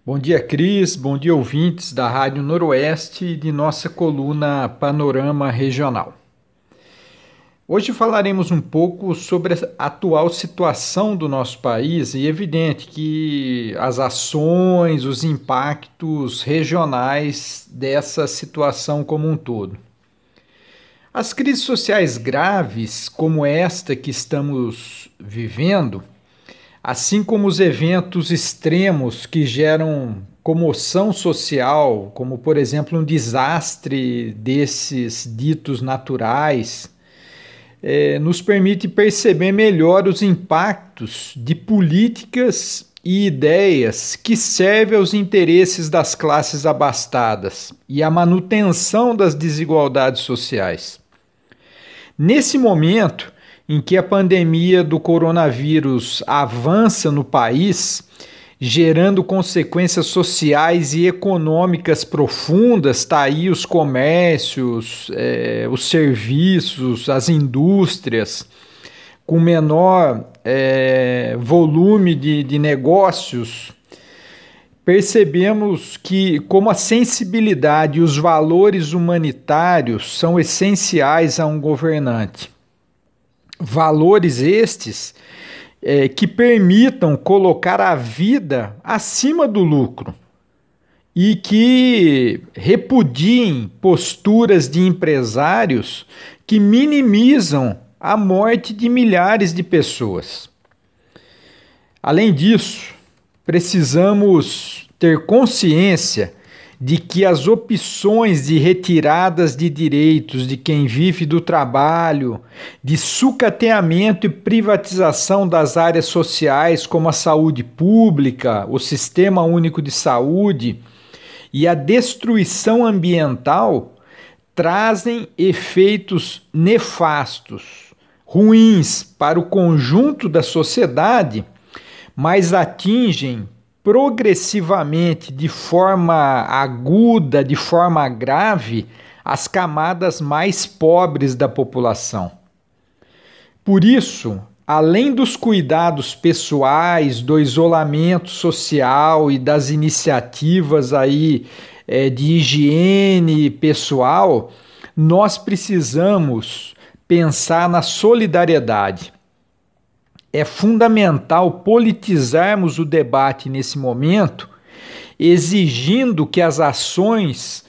Bom dia, Cris. Bom dia, ouvintes da Rádio Noroeste e de nossa coluna Panorama Regional. Hoje falaremos um pouco sobre a atual situação do nosso país e é evidente que as ações, os impactos regionais dessa situação como um todo. As crises sociais graves, como esta que estamos vivendo, assim como os eventos extremos que geram comoção social, como por exemplo um desastre desses ditos naturais, nos permite perceber melhor os impactos de políticas e ideias que servem aos interesses das classes abastadas e à manutenção das desigualdades sociais. Nesse momento em que a pandemia do coronavírus avança no país, gerando consequências sociais e econômicas profundas, está aí os comércios, os serviços, as indústrias, com menor volume de negócios, percebemos que como a sensibilidade e os valores humanitários são essenciais a um governante. Valores estes que permitam colocar a vida acima do lucro e que repudiem posturas de empresários que minimizam a morte de milhares de pessoas. Além disso, precisamos ter consciência de que as opções de retiradas de direitos de quem vive do trabalho, de sucateamento e privatização das áreas sociais como a saúde pública, o Sistema Único de Saúde e a destruição ambiental trazem efeitos nefastos, ruins para o conjunto da sociedade, mas atingem progressivamente, de forma aguda, de forma grave, as camadas mais pobres da população. Por isso, além dos cuidados pessoais, do isolamento social e das iniciativas aí, de higiene pessoal, nós precisamos pensar na solidariedade. É fundamental politizarmos o debate nesse momento, exigindo que as ações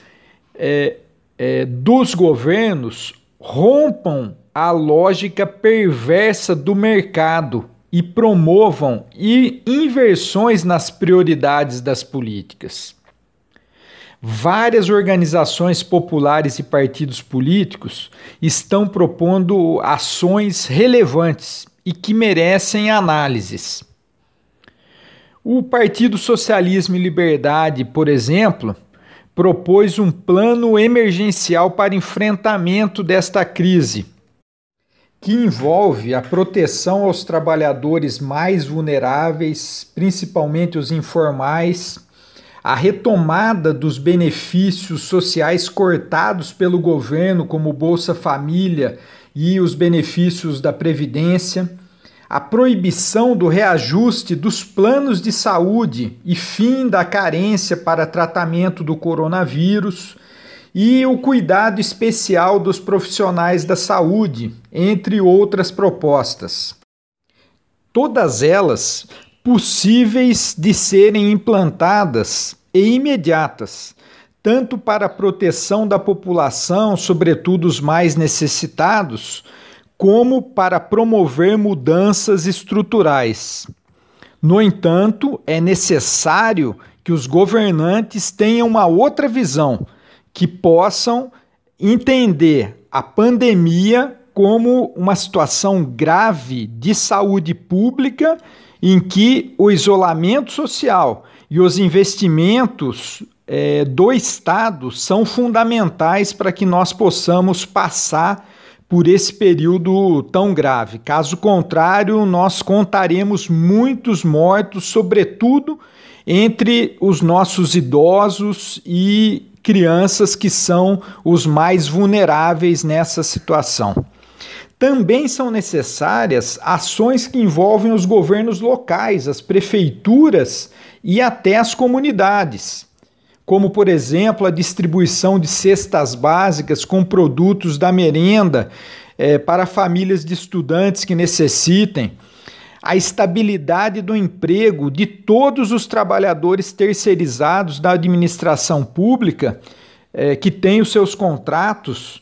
dos governos rompam a lógica perversa do mercado e promovam inversões nas prioridades das políticas. Várias organizações populares e partidos políticos estão propondo ações relevantes e que merecem análises. O Partido Socialismo e Liberdade, por exemplo, propôs um plano emergencial para enfrentamento desta crise, que envolve a proteção aos trabalhadores mais vulneráveis, principalmente os informais, a retomada dos benefícios sociais cortados pelo governo, como Bolsa Família e os benefícios da Previdência, a proibição do reajuste dos planos de saúde e fim da carência para tratamento do coronavírus e o cuidado especial dos profissionais da saúde, entre outras propostas. Todas elas possíveis de serem implantadas e imediatas, tanto para a proteção da população, sobretudo os mais necessitados, como para promover mudanças estruturais. No entanto, é necessário que os governantes tenham uma outra visão, que possam entender a pandemia como uma situação grave de saúde pública em que o isolamento social e os investimentos do Estado são fundamentais para que nós possamos passar por esse período tão grave. Caso contrário, nós contaremos muitos mortos, sobretudo entre os nossos idosos e crianças que são os mais vulneráveis nessa situação. Também são necessárias ações que envolvem os governos locais, as prefeituras e até as comunidades, como, por exemplo, a distribuição de cestas básicas com produtos da merenda para famílias de estudantes que necessitem, a estabilidade do emprego de todos os trabalhadores terceirizados da administração pública que têm os seus contratos,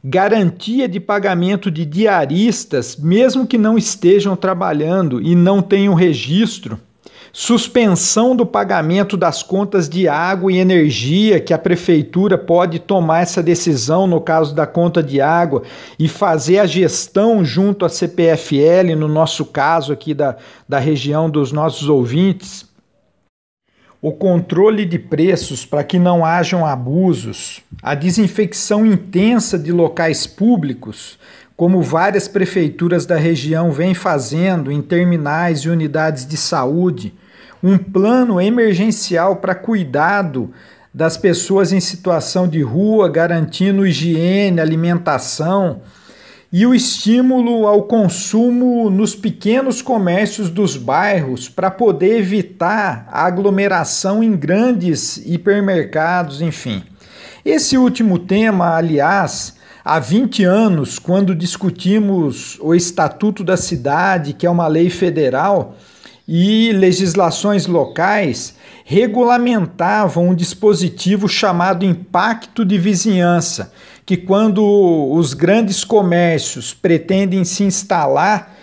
garantia de pagamento de diaristas, mesmo que não estejam trabalhando e não tenham registro, suspensão do pagamento das contas de água e energia, que a prefeitura pode tomar essa decisão no caso da conta de água e fazer a gestão junto à CPFL, no nosso caso aqui da região dos nossos ouvintes. O controle de preços para que não hajam abusos, a desinfecção intensa de locais públicos, como várias prefeituras da região vêm fazendo em terminais e unidades de saúde, um plano emergencial para cuidado das pessoas em situação de rua, garantindo higiene, alimentação, e o estímulo ao consumo nos pequenos comércios dos bairros para poder evitar a aglomeração em grandes hipermercados, enfim. Esse último tema, aliás, há 20 anos, quando discutimos o Estatuto da Cidade, que é uma lei federal, e legislações locais, regulamentavam um dispositivo chamado impacto de vizinhança, que quando os grandes comércios pretendem se instalar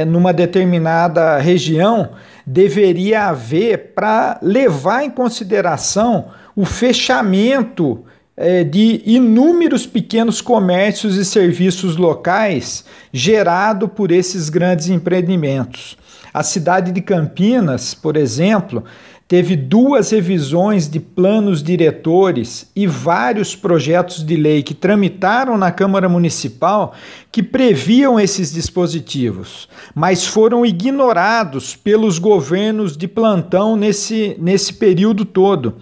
numa determinada região, deveria haver para levar em consideração o fechamento de inúmeros pequenos comércios e serviços locais gerado por esses grandes empreendimentos. A cidade de Campinas, por exemplo, teve 2 revisões de planos diretores e vários projetos de lei que tramitaram na Câmara Municipal que previam esses dispositivos, mas foram ignorados pelos governos de plantão nesse período todo,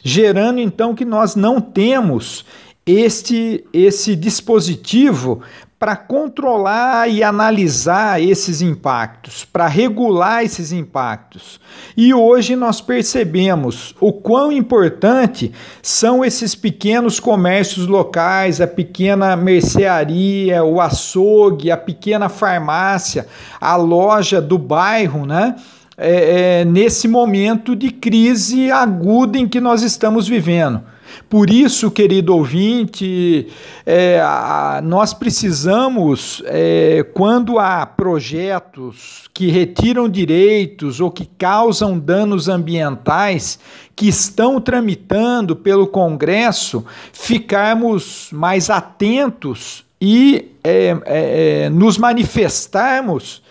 gerando então que nós não temos esse dispositivo para controlar e analisar esses impactos, para regular esses impactos. E hoje nós percebemos o quão importante são esses pequenos comércios locais, a pequena mercearia, o açougue, a pequena farmácia, a loja do bairro, né? Nesse momento de crise aguda em que nós estamos vivendo. Por isso, querido ouvinte, nós precisamos, quando há projetos que retiram direitos ou que causam danos ambientais que estão tramitando pelo Congresso, ficarmos mais atentos e nos manifestarmos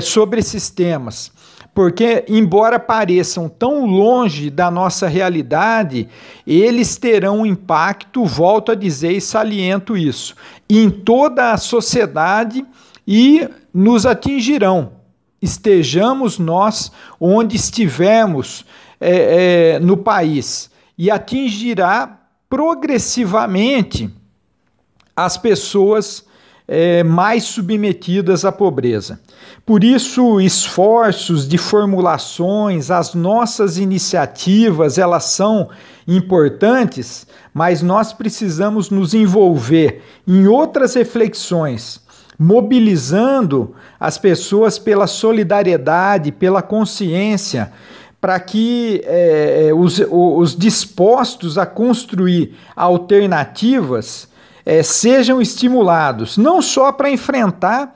sobre esses temas. Porque, embora pareçam tão longe da nossa realidade, eles terão um impacto, volto a dizer e saliento isso, em toda a sociedade e nos atingirão. Estejamos nós onde estivermos no país, e atingirá progressivamente as pessoas mais submetidas à pobreza. Por isso, esforços de formulações, as nossas iniciativas, elas são importantes, mas nós precisamos nos envolver em outras reflexões, mobilizando as pessoas pela solidariedade, pela consciência, para que os dispostos a construir alternativas sejam estimulados, não só para enfrentar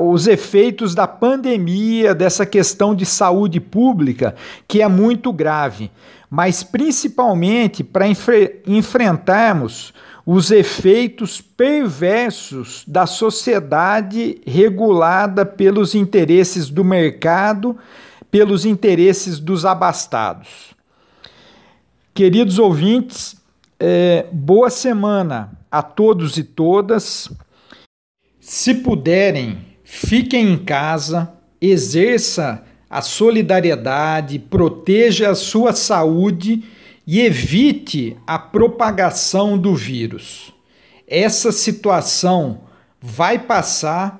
os efeitos da pandemia, dessa questão de saúde pública, que é muito grave, mas principalmente para enfrentarmos os efeitos perversos da sociedade regulada pelos interesses do mercado, pelos interesses dos abastados. Queridos ouvintes, boa semana a todos e todas. Se puderem, fiquem em casa, exerça a solidariedade, proteja a sua saúde e evite a propagação do vírus. Essa situação vai passar,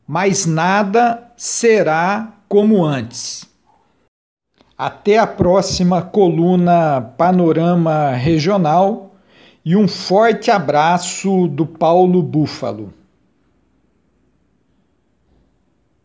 mas nada será como antes. Até a próxima coluna Panorama Regional e um forte abraço do Paulo Búfalo.